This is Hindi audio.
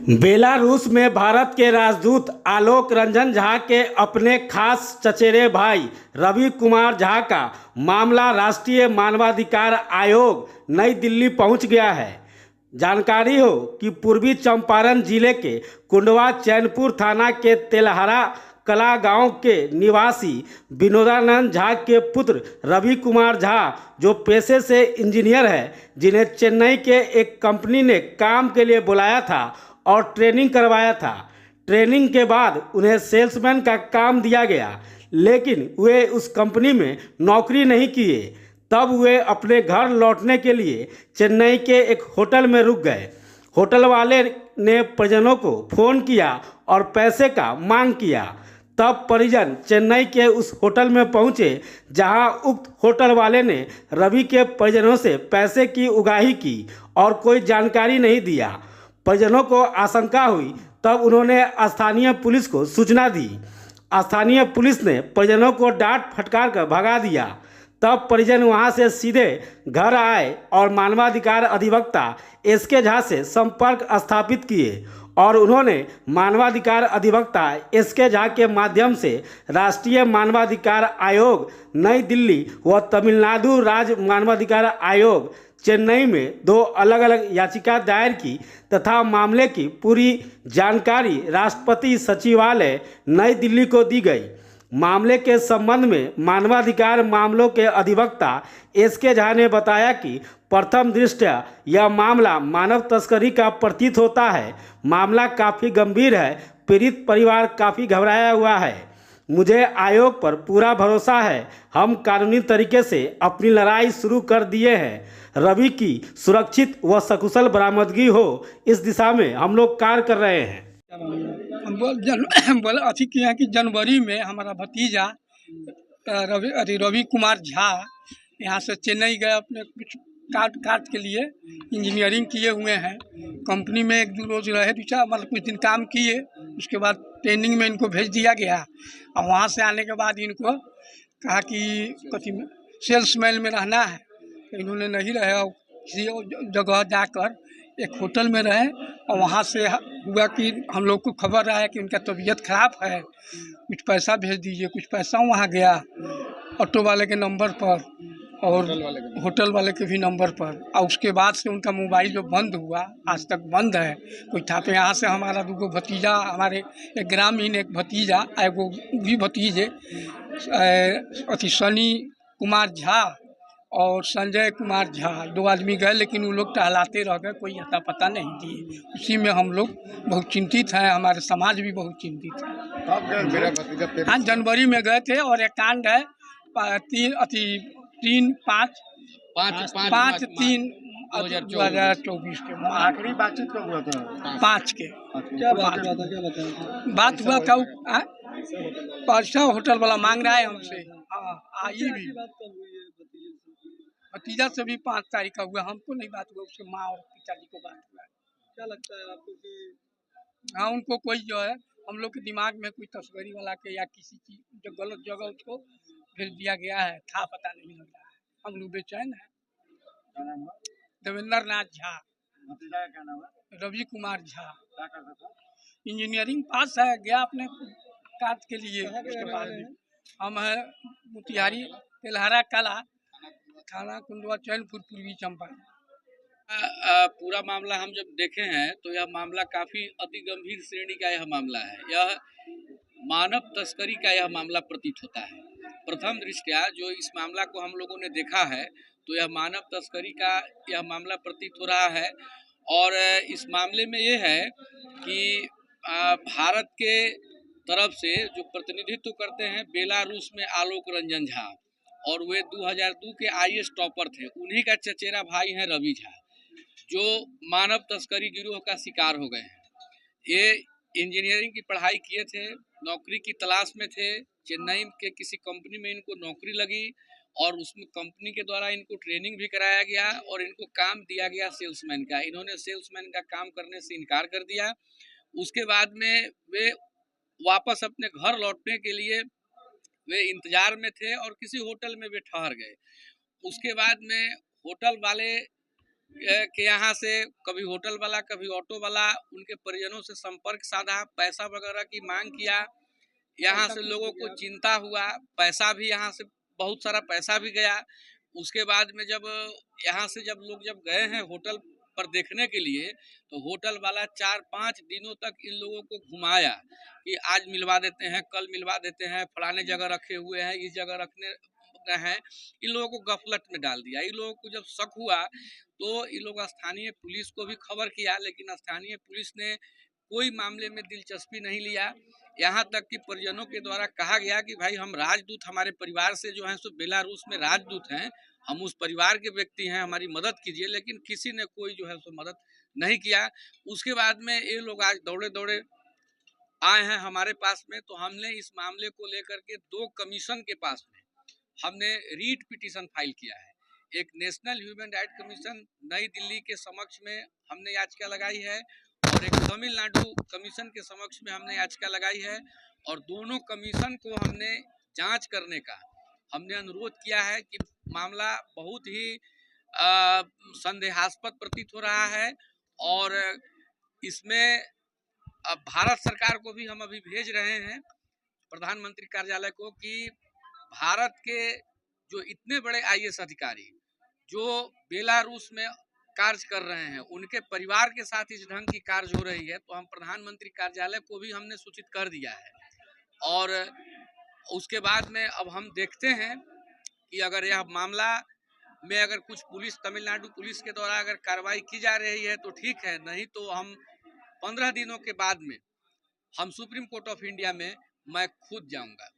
बेलारूस में भारत के राजदूत आलोक रंजन झा के अपने खास चचेरे भाई रवि कुमार झा का मामला राष्ट्रीय मानवाधिकार आयोग नई दिल्ली पहुंच गया है। जानकारी हो कि पूर्वी चंपारण जिले के कुंडवा चैनपुर थाना के तेलहरा कला गांव के निवासी विनोदानंद झा के पुत्र रवि कुमार झा, जो पेशे से इंजीनियर है, जिन्हें चेन्नई के एक कंपनी ने काम के लिए बुलाया था और ट्रेनिंग करवाया था। ट्रेनिंग के बाद उन्हें सेल्समैन का काम दिया गया, लेकिन वे उस कंपनी में नौकरी नहीं किए। तब वे अपने घर लौटने के लिए चेन्नई के एक होटल में रुक गए। होटल वाले ने परिजनों को फ़ोन किया और पैसे का मांग किया। तब परिजन चेन्नई के उस होटल में पहुंचे, जहां उक्त होटल वाले ने रवि के परिजनों से पैसे की उगाही की और कोई जानकारी नहीं दिया। परिजनों को आशंका हुई, तब उन्होंने स्थानीय पुलिस को सूचना दी। स्थानीय पुलिस ने परिजनों को डांट फटकार कर भगा दिया। तब परिजन वहां से सीधे घर आए और मानवाधिकार अधिवक्ता एसके झा से संपर्क स्थापित किए और उन्होंने मानवाधिकार अधिवक्ता एसके झा के माध्यम से राष्ट्रीय मानवाधिकार आयोग नई दिल्ली व तमिलनाडु राज्य मानवाधिकार आयोग चेन्नई में दो अलग अलग याचिका दायर की तथा मामले की पूरी जानकारी राष्ट्रपति सचिवालय नई दिल्ली को दी गई। मामले के संबंध में मानवाधिकार मामलों के अधिवक्ता एसके झा ने बताया कि प्रथम दृष्टया यह मामला मानव तस्करी का प्रतीत होता है। मामला काफ़ी गंभीर है। पीड़ित परिवार काफ़ी घबराया हुआ है। मुझे आयोग पर पूरा भरोसा है। हम कानूनी तरीके से अपनी लड़ाई शुरू कर दिए हैं। रवि की सुरक्षित व सकुशल बरामदगी हो, इस दिशा में हम लोग कार्य कर रहे हैं। हम बोले अथी किए कि जनवरी में हमारा भतीजा रवि कुमार झा यहाँ से चेन्नई गए अपने कुछ काट के लिए। इंजीनियरिंग किए हुए हैं। कंपनी में एक दो रोज रहे, मतलब कुछ दिन काम किए। उसके बाद ट्रेनिंग में इनको भेज दिया गया और वहाँ से आने के बाद इनको कहा कि कथी में सेल्समैन में रहना है। तो इन्होंने नहीं रहे और किसी जगह जाकर एक होटल में रहे और वहाँ से हुआ कि हम लोग को खबर आया कि उनका तबीयत खराब है, कुछ पैसा भेज दीजिए। कुछ पैसा वहाँ गया ऑटो वाले के नंबर पर और होटल वाले के भी नंबर पर, और उसके बाद से उनका मोबाइल जो बंद हुआ, आज तक बंद है। कोई था तो यहाँ से हमारा दूगो भतीजा, हमारे एक ग्रामीण एक भतीजा, एगो भी भतीजे अथी सनी कुमार झा और संजय कुमार झा, दो आदमी गए, लेकिन वो लोग टहलाते रह गए, कोई अता पता नहीं दिए। उसी में हम लोग बहुत चिंतित हैं, हमारे समाज भी बहुत चिंतित है। हाँ, जनवरी में गए थे और एक कांड है 3/3/2024 के आखिरी बातचीत कब हुआ था? 5 के। क्या बात हुआ था? क्या बताया? बात हुआ था पैसा होटल वाला मांग रहा है हमसे। हाँ, आई भी भतीजा से भी 5 तारीख का हुआ। हमको नहीं बात हुआ, उसके माँ और पिताजी को बात हुआ। क्या लगता है आपको कि हाँ, उनको कोई जो है हम लोग के दिमाग में कोई तस्करी वाला के या किसी चीज जो गलत जगह उसको भेज दिया गया है, था पता नहीं लग रहा है। हम लोग बेचैन है। क्या नाम है? देवेंद्र नाथ झा। भतीजा का क्या नाम है? रवि कुमार झा। क्या करता था? इंजीनियरिंग पास है, गया अपने काज के लिए। उसके बाद में हम है मोतिहारी तेलहरा कला थाना कुंडवा चैनपुर पूर्वी चंपारण। पूरा मामला हम जब देखे हैं तो यह मामला काफी अति गंभीर श्रेणी का यह मामला है। यह मानव तस्करी का यह मामला प्रतीत होता है। प्रथम दृष्टया जो इस मामला को हम लोगों ने देखा है तो यह मानव तस्करी का यह मामला प्रतीत हो रहा है। और इस मामले में ये है कि भारत के तरफ से जो प्रतिनिधित्व करते हैं बेलारूस में आलोक रंजन झा, और वे 2002 के IAS टॉपर थे। उन्हीं का चचेरा भाई हैं रवि झा, जो मानव तस्करी गिरोह का शिकार हो गए हैं। ये इंजीनियरिंग की पढ़ाई किए थे, नौकरी की तलाश में थे। चेन्नई के किसी कंपनी में इनको नौकरी लगी और उसमें कंपनी के द्वारा इनको ट्रेनिंग भी कराया गया और इनको काम दिया गया सेल्समैन का। इन्होंने सेल्समैन का काम करने से इनकार कर दिया। उसके बाद में वे वापस अपने घर लौटने के लिए वे इंतजार में थे और किसी होटल में वे ठहर गए। उसके बाद में होटल वाले के यहाँ से कभी होटल वाला कभी ऑटो वाला उनके परिजनों से संपर्क साधा, पैसा वगैरह की मांग किया। यहाँ से लोगों को चिंता हुआ, पैसा भी यहाँ से बहुत सारा पैसा भी गया। उसके बाद में जब यहाँ से जब गए हैं होटल पर देखने के लिए, तो होटल वाला 4-5 दिनों तक इन लोगों को घुमाया कि आज मिलवा देते हैं, कल मिलवा देते हैं, फलाने जगह रखे हुए हैं, इस जगह रखने हैं। इन लोगों को गफलत में डाल दिया। इन लोगों को जब शक हुआ तो इन लोग स्थानीय पुलिस को भी खबर किया, लेकिन स्थानीय पुलिस ने कोई मामले में दिलचस्पी नहीं लिया। यहाँ तक कि परिजनों के द्वारा कहा गया कि भाई हम राजदूत, हमारे परिवार से जो हैं सो बेलारूस में राजदूत हैं, हम उस परिवार के व्यक्ति हैं, हमारी मदद कीजिए, लेकिन किसी ने कोई जो है सो मदद नहीं किया। उसके बाद में ये लोग आज दौड़े दौड़े आए हैं हमारे पास में। तो हमने इस मामले को लेकर के 2 कमीशन के पास में हमने रीट पिटीशन फाइल किया है। एक नेशनल ह्यूमन राइट कमीशन नई दिल्ली के समक्ष में हमने याचिका लगाई है, और एक तमिलनाडु कमीशन के समक्ष में हमने याचिका लगाई है। और दोनों कमीशन को हमने जांच करने का हमने अनुरोध किया है कि मामला बहुत ही संदेहास्पद प्रतीत हो रहा है, और इसमें भारत सरकार को भी हम अभी भेज रहे हैं, प्रधानमंत्री कार्यालय को, कि भारत के जो इतने बड़े आईएएस अधिकारी जो बेलारूस में कार्य कर रहे हैं, उनके परिवार के साथ इस ढंग की कार्य हो रही है, तो हम प्रधानमंत्री कार्यालय को भी हमने सूचित कर दिया है। और उसके बाद में अब हम देखते हैं कि अगर यह मामला में अगर कुछ पुलिस, तमिलनाडु पुलिस के द्वारा अगर कार्रवाई की जा रही है तो ठीक है, नहीं तो हम 15 दिनों के बाद में हम सुप्रीम कोर्ट ऑफ इंडिया में मैं खुद जाऊंगा।